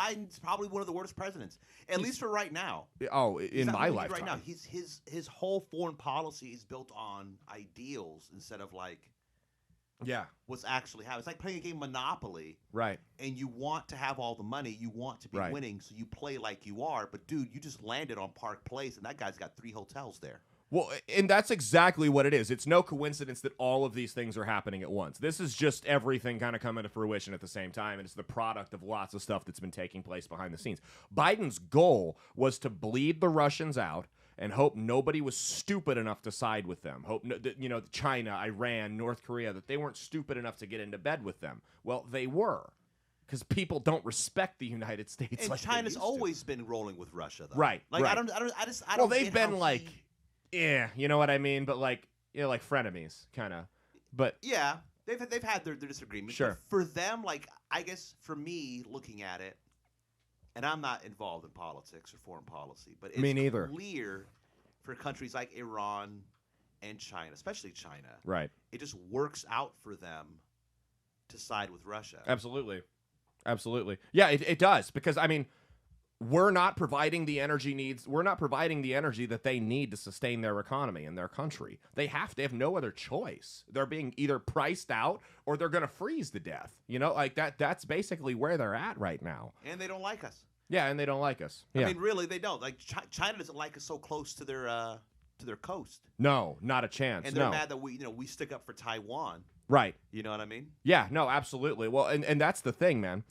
Biden's probably one of the worst presidents, at least for right now. Oh, in my lifetime. Right now, his whole foreign policy is built on ideals instead of what's actually happening. It's like playing a game Monopoly, right? And you want to have all the money, you want to be winning, so you play like you are. But dude, you just landed on Park Place, and that guy's got 3 hotels there. Well, and that's exactly what it is. It's no coincidence that all of these things are happening at once. This is just everything kind of coming to fruition at the same time, and it's the product of lots of stuff that's been taking place behind the scenes. Biden's goal was to bleed the Russians out and hope nobody was stupid enough to side with them. Hope that, China, Iran, North Korea, that they weren't stupid enough to get into bed with them. Well, they were, because people don't respect the United States. And like China's always been rolling with Russia, though. Right. Like right. I don't. Well, they've been like, you know what I mean, but like frenemies, kind of. But yeah, they've had their disagreements. Sure. But for them, I guess for me, looking at it. And I'm not involved in politics or foreign policy, but it's Me neither. clear for countries like Iran and China, especially China, right? It just works out for them to side with Russia. Absolutely. Yeah, it does, because we're not providing the energy We're not providing the energy that they need to sustain their economy and their country. They have no other choice. They're being either priced out or they're going to freeze to death. That's basically where they're at right now. And they don't like us. Yeah, and they don't like us. Yeah. I mean, really, they don't. Like China doesn't like us so close to their coast. No, not a chance. And they're mad that we stick up for Taiwan. Right. You know what I mean? Yeah, no, absolutely. Well, and that's the thing, man.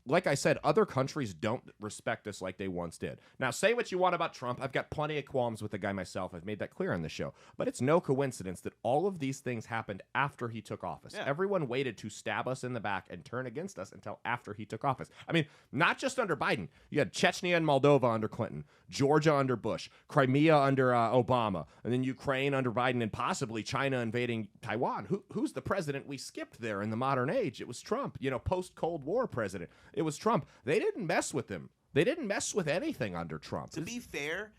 Like I said, other countries don't respect us like they once did. Now, say what you want about Trump. I've got plenty of qualms with the guy myself. I've made that clear on the show. But it's no coincidence that all of these things happened after he took office. Yeah. Everyone waited to stab us in the back and turn against us until after he took office. I mean, not just under Biden. You had Chechnya and Moldova under Clinton, Georgia under Bush, Crimea under Obama, and then Ukraine under Biden, and possibly China invading Taiwan. Who's the president we skipped there in the modern age? It was Trump, post-Cold War president. It was Trump. They didn't mess with him. They didn't mess with anything under Trump. To be fair,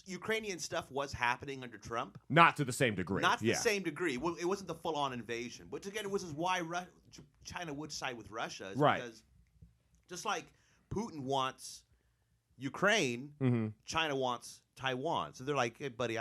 Ukrainian stuff was happening under Trump. Not to the same degree. Not to the same degree. Well, it wasn't the full-on invasion. But again, which is why China would side with Russia. Right. Because just like Putin wants Ukraine, China wants Taiwan. So they're like, hey, buddy,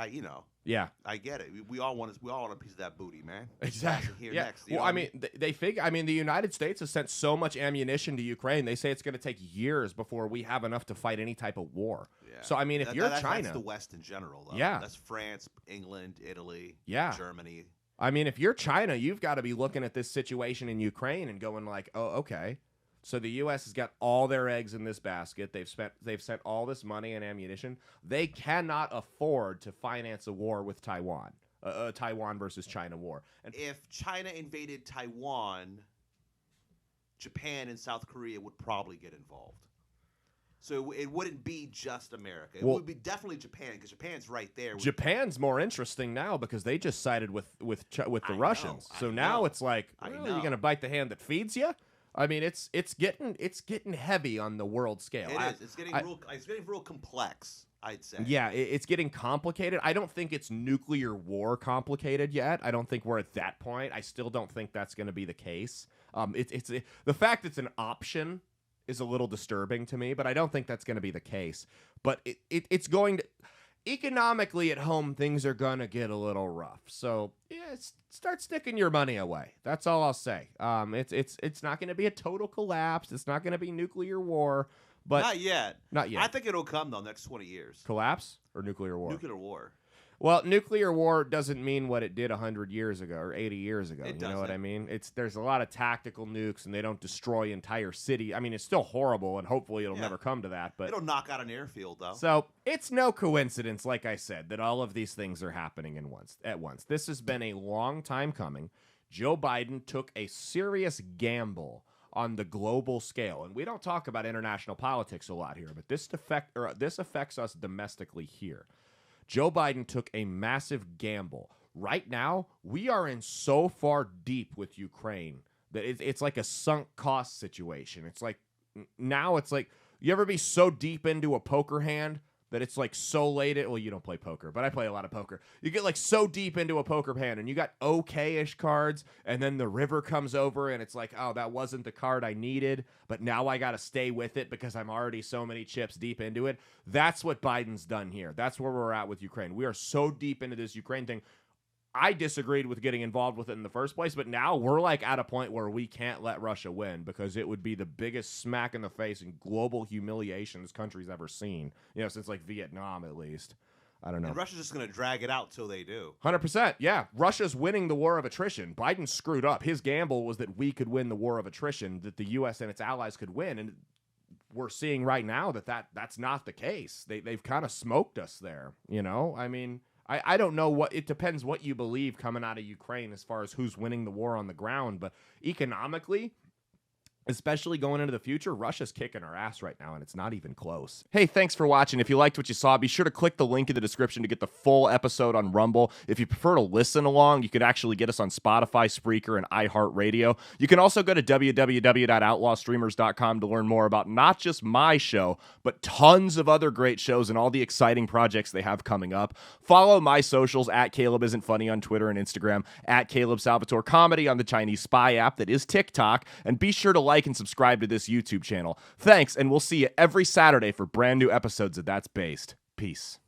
yeah, I get it. We all want a piece of that booty, man. Exactly. Here yeah. next. Well, they figure. The United States has sent so much ammunition to Ukraine. They say it's going to take years before we have enough to fight any type of war. Yeah. So if you're China, that's the West in general, though. Yeah, that's France, England, Italy, Germany. If you're China, you've got to be looking at this situation in Ukraine and going like, oh, okay. So the U.S. has got all their eggs in this basket. They've sent all this money and ammunition. They cannot afford to finance a war with Taiwan, a Taiwan versus China war. And if China invaded Taiwan, Japan and South Korea would probably get involved. So it wouldn't be just America. It would be definitely Japan, because Japan's right there. Japan's more interesting now because they just sided with the Russians. So now it's like, are you going to bite the hand that feeds you? It's getting heavy on the world scale. It is. It's getting real complex, I'd say. Yeah, it's getting complicated. I don't think it's nuclear war complicated yet. I don't think we're at that point. I still don't think that's going to be the case. The fact it's an option is a little disturbing to me, but I don't think that's going to be the case. But it's going to. Economically at home, things are going to get a little rough. So, start sticking your money away. That's all I'll say. It's not going to be a total collapse. It's not going to be nuclear war. But Not yet. I think it'll come, though, next 20 years. Collapse or nuclear war? Nuclear war. Well, nuclear war doesn't mean what it did 100 years ago or 80 years ago. It you know what I mean? There's a lot of tactical nukes, and they don't destroy entire city. It's still horrible, and hopefully it'll never come to that. But it'll knock out an airfield, though. So it's no coincidence, like I said, that all of these things are happening at once. This has been a long time coming. Joe Biden took a serious gamble on the global scale, and we don't talk about international politics a lot here, but this affects us domestically here. Joe Biden took a massive gamble. Right now, we are in so far deep with Ukraine that it's like a sunk cost situation. It's like, now it's like, you ever be so deep into a poker hand that it's like so late. Well, you don't play poker, but I play a lot of poker. You get like so deep into a poker hand and you got okay-ish cards, and then the river comes over and it's like, oh, that wasn't the card I needed, but now I got to stay with it because I'm already so many chips deep into it. That's what Biden's done here. That's where we're at with Ukraine. We are so deep into this Ukraine thing. I disagreed with getting involved with it in the first place, but now we're like at a point where we can't let Russia win because it would be the biggest smack in the face and global humiliation this country's ever seen, since like Vietnam at least. I don't know. And Russia's just going to drag it out till they do. 100%. Yeah. Russia's winning the war of attrition. Biden screwed up. His gamble was that we could win the war of attrition, that the U.S. and its allies could win. And we're seeing right now that's not the case. They've kind of smoked us there. I mean, I don't know it depends what you believe coming out of Ukraine as far as who's winning the war on the ground, but economically, especially going into the future, Russia's kicking our ass right now, and it's not even close. Hey, thanks for watching. If you liked what you saw, be sure to click the link in the description to get the full episode on Rumble. If you prefer to listen along, you could actually get us on Spotify, Spreaker, and iHeartRadio. You can also go to www.outlawstreamers.com to learn more about not just my show, but tons of other great shows and all the exciting projects they have coming up. Follow my socials at Caleb Isn't Funny on Twitter and Instagram, at Caleb Salvatore Comedy on the Chinese Spy app that is TikTok, and be sure to like and subscribe to this YouTube channel. Thanks, and we'll see you every Saturday for brand new episodes of That's Based. Peace.